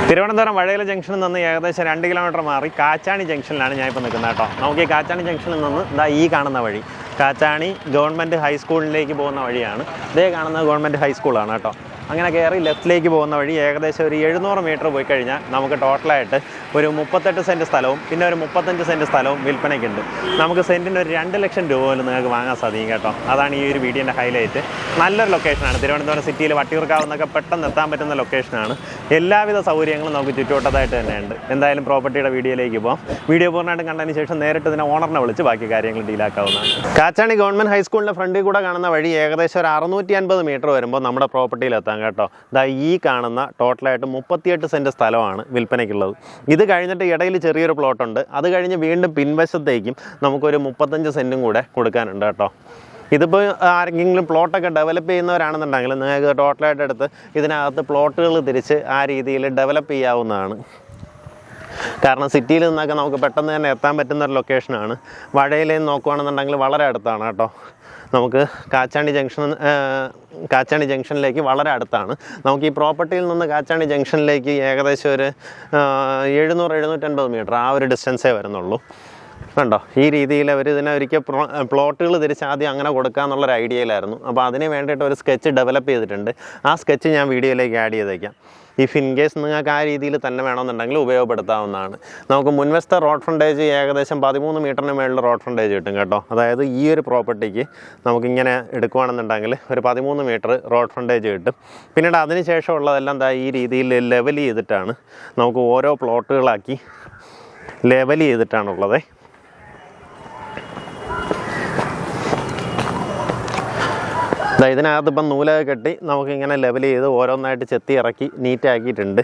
തിരുവനന്തപുരം വഴയില ജംഗ്ഷനിൽ നിന്ന് ഏകദേശം 2 കിലോമീറ്റർ മാറി കാച്ചാണി ജംഗ്ഷനിലാണ് ഞാൻ ഇപ്പോൾ നിൽക്കുന്നത് കേട്ടോ. നമുക്ക് ഈ കാച്ചാണി ജംഗ്ഷനിൽ നിന്ന് ഇതാ ഈ കാണുന്ന വഴി കാച്ചാണി ഗവൺമെൻറ് ഹൈസ്കൂളിലേക്ക് പോകുന്ന വഴിയാണ്. ഇതേ കാണുന്ന ഗവൺമെൻറ് ഹൈസ്കൂളാണ് കേട്ടോ. അങ്ങനെ കയറി ലെഫ്റ്റിലേക്ക് പോകുന്ന വഴി ഏകദേശം ഒരു 700 മീറ്റർ പോയി കഴിഞ്ഞാൽ നമുക്ക് ടോട്ടലായിട്ട് ഒരു 38 സെൻറ്റ് സ്ഥലവും പിന്നെ ഒരു 35 സെൻറ്റ് സ്ഥലവും വിൽപ്പനയ്ക്കുണ്ട്. നമുക്ക് സെൻറ്റിന് ഒരു 2 ലക്ഷം രൂപ പോലും നിങ്ങൾക്ക് വാങ്ങാൻ സാധിക്കും കേട്ടോ. അതാണ് ഈ ഒരു വീഡിയോൻ്റെ ഹൈലൈറ്റ്. നല്ലൊരു ലൊക്കേഷനാണ്. തിരുവനന്തപുരം സിറ്റിയിൽ വട്ടിയൂർക്കാവുന്നൊക്കെ പെട്ടെന്ന് എത്താൻ പറ്റുന്ന ലൊക്കേഷനാണ്. എല്ലാവിധ സൗകര്യങ്ങളും നമുക്ക് ചുറ്റുവട്ടത്തായിട്ട് തന്നെയുണ്ട്. എന്തായാലും പ്രോപ്പർട്ടിയുടെ വീഡിയോയിലേക്ക് പോകാം. വീഡിയോ പൂർണ്ണമായിട്ടും കണ്ടതിന് ശേഷം നേരിട്ട് ഇതിനെ ഓണറിനെ വിളിച്ച് ബാക്കി കാര്യങ്ങൾ ഡീലാക്കാവുന്നതാണ്. കാച്ചാണി ഗവൺമെൻറ് ഹൈസ്കൂളിൻ്റെ ഫ്രണ്ടിൽ കൂടെ കാണുന്ന വഴി ഏകദേശം ഒരു 650 മീറ്റർ വരുമ്പോൾ നമ്മുടെ പ്രോപ്പർട്ടിയിലെത്താം കേട്ടോ. ഇതാ ഈ കാണുന്ന ടോട്ടലായിട്ട് 38 സെൻറ്റ് സ്ഥലമാണ് വിൽപ്പനയ്ക്കുള്ളത്. ഇത് കഴിഞ്ഞിട്ട് ഇടയിൽ ചെറിയൊരു പ്ലോട്ടുണ്ട്. അത് കഴിഞ്ഞ് വീണ്ടും പിൻവശത്തേക്കും നമുക്കൊരു 35 സെൻറ്റും കൂടെ കൊടുക്കാനുണ്ട് കേട്ടോ. ഇതിപ്പോൾ ആരെങ്കിലും പ്ലോട്ടൊക്കെ ഡെവലപ്പ് ചെയ്യുന്നവരാണെന്നുണ്ടെങ്കിൽ നിങ്ങൾക്ക് ടോട്ടലായിട്ട് എടുത്ത് ഇതിനകത്ത് പ്ലോട്ടുകൾ തിരിച്ച് ആ രീതിയിൽ ഡെവലപ്പ് ചെയ്യാവുന്നതാണ്. കാരണം സിറ്റിയിൽ നിന്നൊക്കെ നമുക്ക് പെട്ടെന്ന് തന്നെ എത്താൻ പറ്റുന്ന ഒരു ലൊക്കേഷനാണ്. വഴയിലേന്ന് നോക്കുകയാണെന്നുണ്ടെങ്കിൽ വളരെ അടുത്താണ് കേട്ടോ. നമുക്ക് കാച്ചാണി ജംഗ്ഷനിലേക്ക് വളരെ അടുത്താണ്. നമുക്ക് ഈ പ്രോപ്പർട്ടിയിൽ നിന്ന് കാച്ചാണി ജംഗ്ഷനിലേക്ക് ഏകദേശം ഒരു 700-750 മീറ്റർ ആ ഒരു ഡിസ്റ്റൻസേ വരുന്നുള്ളൂ. കണ്ടോ, ഈ രീതിയിൽ അവർ ഇതിനെ ഒരിക്കൽ പ്ലോട്ടുകൾ തിരിച്ച് ആദ്യം അങ്ങനെ കൊടുക്കുക എന്നുള്ളൊരു ഐഡിയയിലായിരുന്നു. അപ്പോൾ അതിന് വേണ്ടിയിട്ട് ഒരു സ്കെച്ച് ഡെവലപ്പ് ചെയ്തിട്ടുണ്ട്. ആ സ്കെച്ച് ഞാൻ വീഡിയോയിലേക്ക് ആഡ് ചെയ്തേക്കാം. ഇഫ് ഇൻ കേസ് നിങ്ങൾക്ക് ആ രീതിയിൽ തന്നെ വേണമെന്നുണ്ടെങ്കിൽ ഉപയോഗപ്പെടുത്താവുന്നതാണ്. നമുക്ക് മുൻവശത്തെ റോഡ് ഫ്രണ്ടേജ് ഏകദേശം 13 മീറ്ററിന് മേളിൽ റോഡ് ഫ്രണ്ടേജ് കിട്ടും കേട്ടോ. അതായത് ഈ ഒരു പ്രോപ്പർട്ടിക്ക് നമുക്കിങ്ങനെ എടുക്കുകയാണെന്നുണ്ടെങ്കിൽ ഒരു 13 മീറ്റർ റോഡ് ഫ്രണ്ടേജ് കിട്ടും. പിന്നീട് അതിന് ശേഷമുള്ളതെല്ലാം ഈ രീതിയിൽ ലെവൽ ചെയ്തിട്ടാണ് നമുക്ക് ഓരോ പ്ലോട്ടുകളാക്കി ലെവൽ ചെയ്തിട്ടാണുള്ളത്. ഇതിനകത്ത് ഇപ്പം നൂലൊക്കെ കെട്ടി നമുക്കിങ്ങനെ ലെവൽ ചെയ്ത് ഓരോന്നായിട്ട് ചെത്തി ഇറക്കി നീറ്റാക്കിയിട്ടുണ്ട്.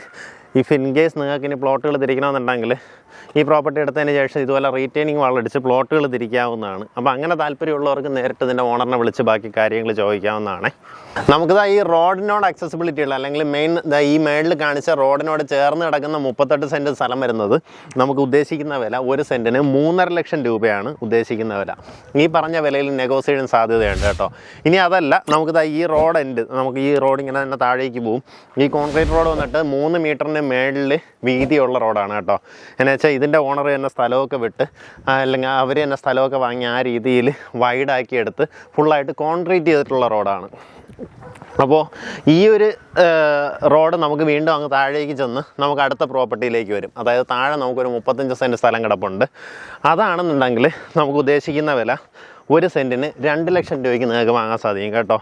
ഇഫ് ഇൻ കേസ് നിങ്ങൾക്ക് ഇനി പ്ലോട്ടുകൾ തിരിക്കണമെന്നുണ്ടെങ്കിൽ ഈ പ്രോപ്പർട്ടി എടുത്തതിന് ശേഷം ഇതുപോലെ റീറ്റെയിനിങ് വാളടിച്ച് പ്ലോട്ടുകൾ തിരിക്കാവുന്നതാണ്. അപ്പോൾ അങ്ങനെ താല്പര്യമുള്ളവർക്ക് നേരിട്ട് ഇതിൻ്റെ ഓണറിനെ വിളിച്ച് ബാക്കി കാര്യങ്ങൾ ചോദിക്കാവുന്നതാണ്. നമുക്കിതാ ഈ റോഡിനോട് അക്സസിബിലിറ്റി ഉള്ള അല്ലെങ്കിൽ ഈ മേളിൽ കാണിച്ച റോഡിനോട് ചേർന്ന് കിടക്കുന്ന 38 സെൻറ്റ് സ്ഥലം വരുന്നത് നമുക്ക് ഉദ്ദേശിക്കുന്ന വില ഒരു സെൻറ്റിന് 3.5 ലക്ഷം രൂപയാണ് ഉദ്ദേശിക്കുന്ന വില. ഈ പറഞ്ഞ വിലയിൽ നെഗോസിയേഷൻ സാധ്യതയുണ്ട് കേട്ടോ. ഇനി അതല്ല, നമുക്കിതാ ഈ റോഡ് എൻഡ് നമുക്ക് ഈ റോഡ് ഇങ്ങനെ തന്നെ താഴേക്ക് പോകും. ഈ കോൺക്രീറ്റ് റോഡ് വന്നിട്ട് 3 മീറ്ററിന് മേളിൽ വീതിയുള്ള റോഡാണ് കേട്ടോ. എന്നു വെച്ചാൽ ഇതിൻ്റെ ഓണർ തന്നെ സ്ഥലമൊക്കെ വിട്ട് അല്ലെങ്കിൽ അവർ തന്നെ സ്ഥലമൊക്കെ വാങ്ങി ആ രീതിയിൽ വൈഡാക്കി എടുത്ത് ഫുള്ളായിട്ട് കോൺക്രീറ്റ് ചെയ്തിട്ടുള്ള റോഡാണ്. അപ്പോൾ ഈ ഒരു റോഡ് നമുക്ക് വീണ്ടും അങ്ങ് താഴേക്ക് ചെന്ന് നമുക്ക് അടുത്ത പ്രോപ്പർട്ടിയിലേക്ക് വരും. അതായത് താഴെ നമുക്കൊരു 35 സെൻറ്റ് സ്ഥലം കിടപ്പുണ്ട്. അതാണെന്നുണ്ടെങ്കിൽ നമുക്ക് ഉദ്ദേശിക്കുന്ന വില ഒരു സെൻറ്റിന് 2 ലക്ഷം രൂപയ്ക്ക് നിങ്ങൾക്ക് വാങ്ങാൻ സാധിക്കും കേട്ടോ.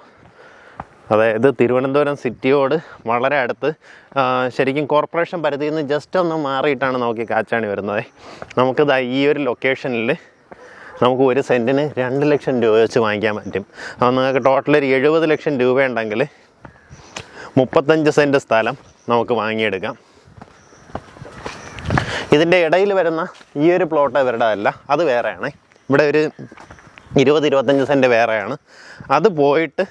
അതായത് തിരുവനന്തപുരം സിറ്റിയോട് വളരെ അടുത്ത്, ശരിക്കും കോർപ്പറേഷൻ പരിധിയിൽ നിന്ന് ജസ്റ്റ് ഒന്ന് മാറിയിട്ടാണ് നമുക്ക് കാച്ചാണി വരുന്നത്. നമുക്കിത് ഈ ഒരു ലൊക്കേഷനിൽ നമുക്ക് ഒരു സെൻറ്റിന് 2 ലക്ഷം രൂപ വെച്ച് വാങ്ങിക്കാൻ പറ്റും. അപ്പോൾ നിങ്ങൾക്ക് ടോട്ടൽ ഒരു 70 ലക്ഷം രൂപ ഉണ്ടെങ്കിൽ 35 സെൻറ്റ് സ്ഥലം നമുക്ക് വാങ്ങിയെടുക്കാം. ഇതിൻ്റെ ഇടയിൽ വരുന്ന ഈ ഒരു പ്ലോട്ട് ഇവരുടെ അല്ല, അത് വേറെയാണ്. ഇവിടെ ഒരു 20-25 സെൻറ്റ് വേറെയാണ്. അത് പോയിട്ട്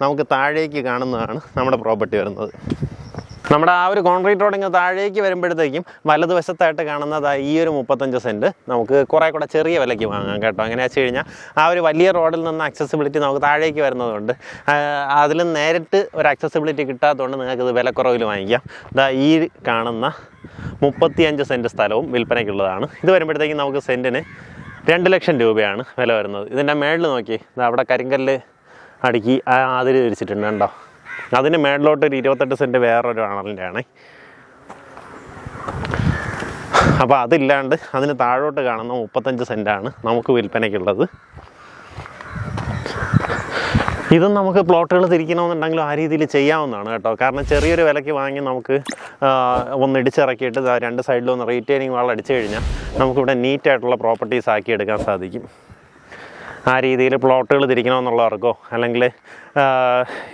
നമുക്ക് താഴേക്ക് കാണുന്നതാണ് നമ്മുടെ പ്രോപ്പർട്ടി വരുന്നത്. നമ്മുടെ ആ ഒരു കോൺക്രീറ്റ് റോഡ് ഇങ്ങനെ താഴേക്ക് വരുമ്പോഴത്തേക്കും വലതുവശത്തായിട്ട് കാണുന്നത് ഈ ഒരു 35 സെൻറ്റ് നമുക്ക് കുറേ കൂടെ ചെറിയ വിലയ്ക്ക് വാങ്ങാം കേട്ടോ. എങ്ങനെയാ വെച്ച് കഴിഞ്ഞാൽ ആ ഒരു വലിയ റോഡിൽ നിന്ന് അക്സസിബിലിറ്റി നമുക്ക് താഴേക്ക് വരുന്നതുകൊണ്ട് അതിൽ നേരിട്ട് ഒരു അക്സസിബിലിറ്റി കിട്ടാത്തതുകൊണ്ട് നിങ്ങൾക്കിത് വിലക്കുറവിൽ വാങ്ങിക്കാം. ഈ കാണുന്ന 35 സെൻറ്റ് സ്ഥലവും വിൽപ്പനയ്ക്കുള്ളതാണ്. ഇത് വരുമ്പോഴത്തേക്കും നമുക്ക് സെൻറ്റിന് 2 ലക്ഷം രൂപയാണ് വില വരുന്നത്. ഇതിൻ്റെ മേളിൽ നോക്കി അവിടെ കരിങ്കല്ല് അടുക്കി അതിൽ തിരിച്ചിട്ടുണ്ട് കേട്ടോ. അതിന് മേളിലോട്ട് ഒരു 28 സെൻറ്റ് വേറൊരു ആണലിൻ്റെ ആണ്. അപ്പോൾ അതില്ലാണ്ട് അതിന് താഴോട്ട് കാണുന്ന 35 സെൻറ്റാണ് നമുക്ക് വിൽപ്പനയ്ക്കുള്ളത്. ഇതും നമുക്ക് പ്ലോട്ടുകൾ തിരിക്കണമെന്നുണ്ടെങ്കിലും ആ രീതിയിൽ ചെയ്യാവുന്നതാണ് കേട്ടോ. കാരണം ചെറിയൊരു വിലയ്ക്ക് വാങ്ങി നമുക്ക് ഒന്ന് ഇടിച്ചിറക്കിയിട്ട് 2 സൈഡിലും ഒന്ന് റീറ്റെയിനിങ് വാൾ അടിച്ചു കഴിഞ്ഞാൽ നമുക്കിവിടെ നീറ്റായിട്ടുള്ള പ്രോപ്പർട്ടീസ് ആക്കി എടുക്കാൻ സാധിക്കും. ആ രീതിയിൽ പ്ലോട്ടുകൾ തിരിക്കണമെന്നുള്ളവർക്കോ അല്ലെങ്കിൽ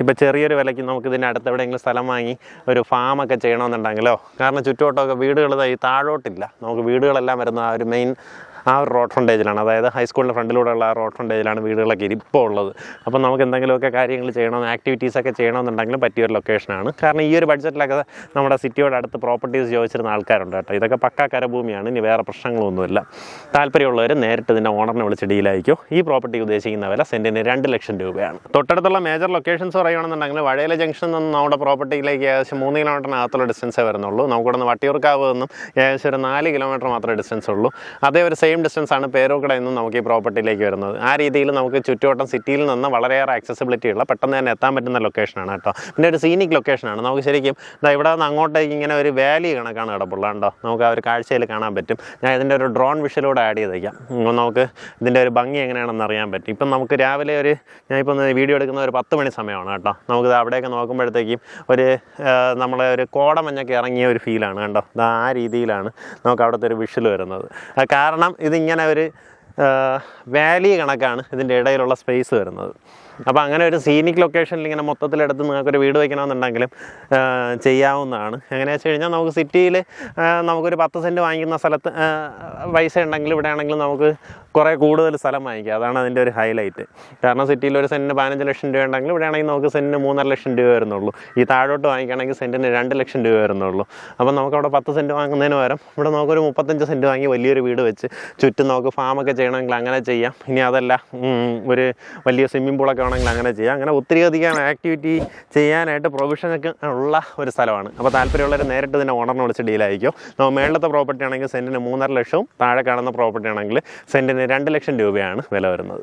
ഇപ്പോൾ ചെറിയൊരു വിലയ്ക്ക് നമുക്ക് ഇതിൻ്റെ അടുത്ത് എവിടെയെങ്കിലും സ്ഥലം വാങ്ങി ഒരു ഫാമൊക്കെ ചെയ്യണമെന്നുണ്ടെങ്കിലോ, കാരണം ചുറ്റുവട്ടമൊക്കെ വീടുകൾ ഈ താഴോട്ടില്ല. നമുക്ക് വീടുകളെല്ലാം വരുന്ന ആ ഒരു മെയിൻ ആ ഒരു റോഡ് ഫ്രണ്ടേജിലാണ്, അതായത് ഹൈസ്കൂളിൻ്റെ ഫ്രണ്ടിലൂടെയുള്ള ആ റോഡ് ഫ്രണ്ടേജിലാണ് വീടുകളൊക്കെ ഇപ്പോൾ ഉള്ളത്. അപ്പോൾ നമുക്ക് എന്തെങ്കിലുമൊക്കെ കാര്യങ്ങൾ ചെയ്യണം, ആക്ടിവിറ്റീസൊക്കെ ചെയ്യണമെന്നുണ്ടെങ്കിലും പറ്റിയൊരു ലൊക്കേഷനാണ്. കാരണം ഈ ഒരു ബഡ്ജറ്റിലൊക്കെ നമ്മുടെ സിറ്റിയോട് അടുത്ത് പ്രോപ്പർട്ടീസ് ചോദിച്ചിരുന്ന ആൾക്കാരുണ്ട് കേട്ടോ. ഇതൊക്കെ പക്കാ കരഭൂമിയാണ്, ഇനി വേറെ പ്രശ്നങ്ങളൊന്നുമില്ല. താല്പര്യമുള്ളവർ നേരിട്ട് ഇതിൻ്റെ ഓണറിനെ വിളിച്ച് ഡീലായിരിക്കും. ഈ പ്രോപ്പർട്ടി ഉദ്ദേശിക്കുന്ന വില സെൻറ്റിന് 2 ലക്ഷം രൂപയാണ്. തൊട്ടടുത്തുള്ള മേജർ ലൊക്കേഷൻസ് പറയുകയാണെന്നുണ്ടെങ്കിൽ വഴയില ജംഗ്ഷനിൽ നിന്ന് നമ്മുടെ പ്രോപ്പർട്ടിയിലേക്ക് ഏകദേശം 3 കിലോമീറ്ററിനകത്തുള്ള ഡിസ്റ്റൻസേ വരുന്നുള്ളൂ. നമുക്കിവിടെ നിന്ന് വട്ടിയൂർക്കാവ് നിന്നും ഏകദേശം ഒരു 4 കിലോമീറ്റർ മാത്രമേ ഡിസ്റ്റൻസ് ഉള്ളൂ. അതേ ഒരു സെയിം ഡിസ്റ്റൻസ് ആണ് പേരൂർക്കടയിൽ നിന്നും നമുക്ക് ഈ പ്രോപ്പർട്ടിയിലേക്ക് വരുന്നത്. ആ രീതിയിൽ നമുക്ക് ചുറ്റുവട്ടം സിറ്റിയിൽ നിന്ന് വളരെയേറെ ആക്സസിബിലിറ്റി ഉള്ള പെട്ടെന്ന് തന്നെ എത്താൻ പറ്റുന്ന ലൊക്കേഷനാണ് കേട്ടോ. പിന്നെ ഒരു സീനിക് ലൊക്കേഷനാണ്. നമുക്ക് ശരിക്കും ഇവിടെ നിന്ന് അങ്ങോട്ടേക്ക് ഇങ്ങനെ ഒരു വാലി കണക്കാണ് കിടപ്പുള്ളത് കേട്ടോ. നമുക്ക് ആ ഒരു കാഴ്ചയിൽ കാണാൻ പറ്റും. ഞാൻ ഇതിൻ്റെ ഒരു ഡ്രോൺ വിഷയിലൂടെ ആഡ് ചെയ്തേക്കാം. നമുക്ക് ഇതിൻ്റെ ഒരു ഭംഗി എങ്ങനെയാണെന്ന് അറിയാൻ പറ്റും. ഇപ്പം നമുക്ക് രാവിലെ ഞാനിപ്പോൾ വീഡിയോ എടുക്കുന്ന ഒരു 10 മണി സമയമാണ് കേട്ടോ. നമുക്കിത് അവിടെയൊക്കെ നോക്കുമ്പോഴത്തേക്കും നമ്മളെ ഒരു കോടമഞ്ഞൊക്കെ ഇറങ്ങിയ ഒരു ഫീലാണ് കണ്ടോ. ആ രീതിയിലാണ് നമുക്ക് അവിടുത്തെ ഒരു വിഷ്വൽ വരുന്നത്. കാരണം ഇതിങ്ങനെ ഒരു വാലി കണക്കാണ് ഇതിൻ്റെ ഇടയിലുള്ള സ്പേസ് വരുന്നത്. അപ്പോൾ അങ്ങനെ ഒരു സീനിക് ലൊക്കേഷനിൽ ഇങ്ങനെ മൊത്തത്തിലെടുത്ത് നിങ്ങൾക്കൊരു വീട് വയ്ക്കണമെന്നുണ്ടെങ്കിലും ചെയ്യാവുന്നതാണ്. എങ്ങനെയാണെന്ന് വെച്ച് കഴിഞ്ഞാൽ നമുക്ക് സിറ്റിയിൽ നമുക്കൊരു 10 സെൻറ്റ് വാങ്ങിക്കുന്ന സ്ഥലത്ത് പൈസ ഉണ്ടെങ്കിൽ ഇവിടെ ആണെങ്കിലും നമുക്ക് കുറേ കൂടുതൽ സ്ഥലം വാങ്ങിക്കാം. അതാണ് അതിൻ്റെ ഒരു ഹൈലൈറ്റ്. കാരണം സിറ്റിയിൽ ഒരു സെൻറ്റിന് 15 ലക്ഷം രൂപ ഉണ്ടെങ്കിൽ ഇവിടെ ആണെങ്കിൽ നമുക്ക് സെൻറ്റിന് 3.5 ലക്ഷം രൂപ വരുന്നുള്ളൂ. ഈ താഴോട്ട് വാങ്ങിക്കുകയാണെങ്കിൽ സെൻറ്റിന് 2 ലക്ഷം രൂപ വരുന്നുള്ളൂ. അപ്പോൾ നമുക്കവിടെ 10 സെൻറ്റ് വാങ്ങുന്നതിന് പകരം ഇവിടെ നമുക്കൊരു 35 സെൻറ്റ് വാങ്ങി വലിയൊരു വീട് വെച്ച് ചുറ്റും നമുക്ക് ഫാമൊക്കെ ചെയ്യണമെങ്കിൽ അങ്ങനെ ചെയ്യാം. ഇനി അതല്ല ഒരു വലിയ സ്വിമ്മിംഗ് പൂളൊക്കെ ആണെങ്കിൽ അങ്ങനെ ചെയ്യാം. അങ്ങനെ ഒത്തിരി അധികം ആക്ടിവിറ്റി ചെയ്യാനായിട്ട് പ്രൊവിഷനൊക്കെ ഉള്ള ഒരു സ്ഥലമാണ്. അപ്പോൾ താല്പര്യമുള്ളവർ നേരിട്ട് ഇതിൻ്റെ ഓണറിനെ വിളിച്ച് ഡീലായിരിക്കും. നമ്മൾ മേളത്തെ പ്രോപ്പർട്ടി ആണെങ്കിൽ സെൻറ്റിന് 3.5 ലക്ഷവും താഴെ കാണുന്ന പ്രോപ്പർട്ടി ആണെങ്കിൽ സെൻറ്റിന് 2 ലക്ഷം രൂപയാണ് വില വരുന്നത്.